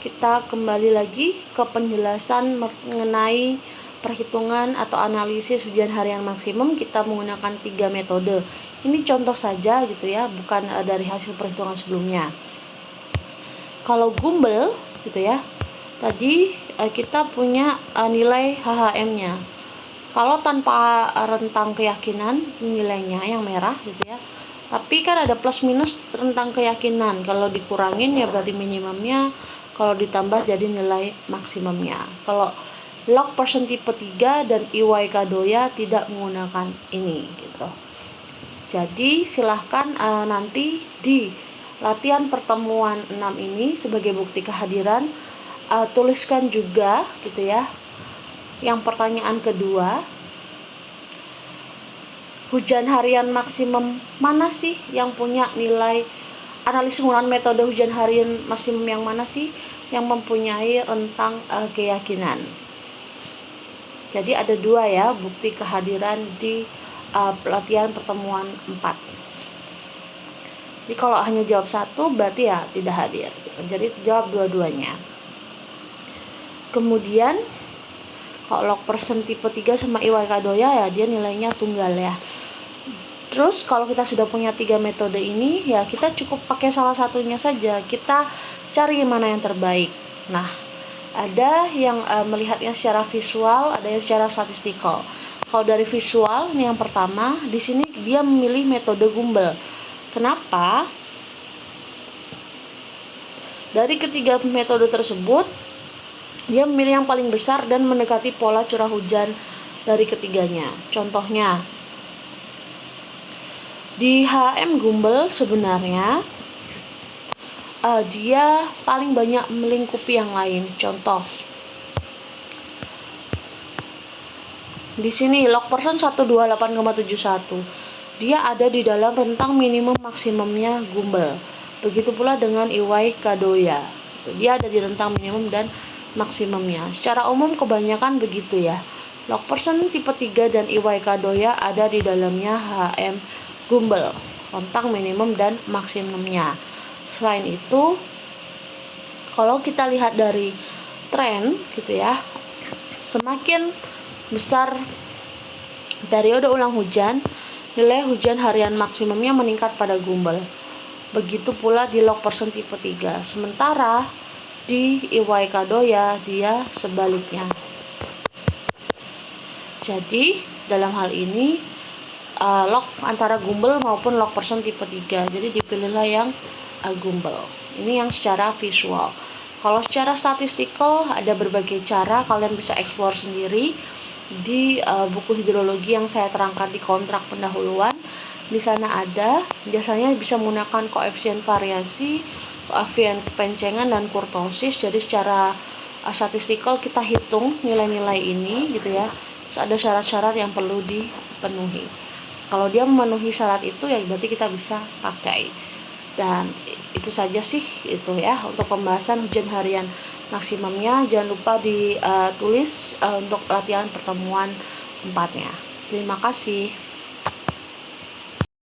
kita kembali lagi ke penjelasan mengenai perhitungan atau analisis hujan harian maksimum. Kita menggunakan 3 metode. Ini contoh saja gitu ya, bukan dari hasil perhitungan sebelumnya. Kalau Gumbel gitu ya, tadi kita punya nilai HHM-nya. Kalau tanpa rentang keyakinan, nilainya yang merah gitu ya. Tapi kan ada plus minus rentang keyakinan. Kalau dikurangin ya berarti minimumnya, kalau ditambah jadi nilai maksimumnya. Kalau log persen tipe 3 dan IY Kadoya tidak menggunakan ini gitu. Jadi silahkan nanti di latihan pertemuan 6 ini sebagai bukti kehadiran tuliskan juga gitu ya. Yang pertanyaan kedua, hujan harian maksimum mana sih yang punya nilai analisis penggunaan metode hujan harian maksimum yang mana sih yang mempunyai rentang keyakinan. Jadi ada 2 ya bukti kehadiran di pelatihan pertemuan 4. Jadi kalau hanya jawab 1 berarti ya tidak hadir. Jadi jawab dua-duanya. Kemudian kalau log persen tipe 3 sama IY Kadoya ya dia nilainya tunggal ya. Terus kalau kita sudah punya 3 metode ini ya kita cukup pakai salah satunya saja. Kita cari mana yang terbaik. Nah, ada yang melihatnya secara visual, ada yang secara statistikal. Kalau dari visual, ini yang pertama, di sini dia memilih metode Gumbel. Kenapa? Dari ketiga metode tersebut, dia memilih yang paling besar dan mendekati pola curah hujan dari ketiganya. Contohnya, di HM Gumbel sebenarnya dia paling banyak melingkupi yang lain. Contoh, di sini log persen 128,71. Dia ada di dalam rentang minimum maksimumnya Gumbel. Begitu pula dengan IY Kadoya. Dia ada di rentang minimum dan maksimumnya. Secara umum kebanyakan begitu ya. Log persen tipe 3 dan IY Kadoya ada di dalamnya HM Gumbel, rentang minimum dan maksimumnya. Selain itu, kalau kita lihat dari tren gitu ya, semakin besar periode ulang hujan, nilai hujan harian maksimumnya meningkat pada Gumbel. Begitu pula di log persen tipe 3. Sementara di IY Kadoya dia sebaliknya. Jadi dalam hal ini log antara Gumbel maupun log persen tipe 3. Jadi dipilihlah yang Gumbel. Ini yang secara visual. Kalau secara statistikal ada berbagai cara, kalian bisa explore sendiri di buku hidrologi yang saya terangkan di kontrak pendahuluan. Di sana ada, biasanya bisa menggunakan koefisien variasi, koefisien kepencengan dan kurtosis. Jadi secara statistikal kita hitung nilai-nilai ini gitu ya. Terus ada syarat-syarat yang perlu dipenuhi. Kalau dia memenuhi syarat itu ya berarti kita bisa pakai. Dan itu saja sih itu ya untuk pembahasan hujan harian maksimumnya. Jangan lupa ditulis untuk latihan pertemuan 4-nya. Terima kasih.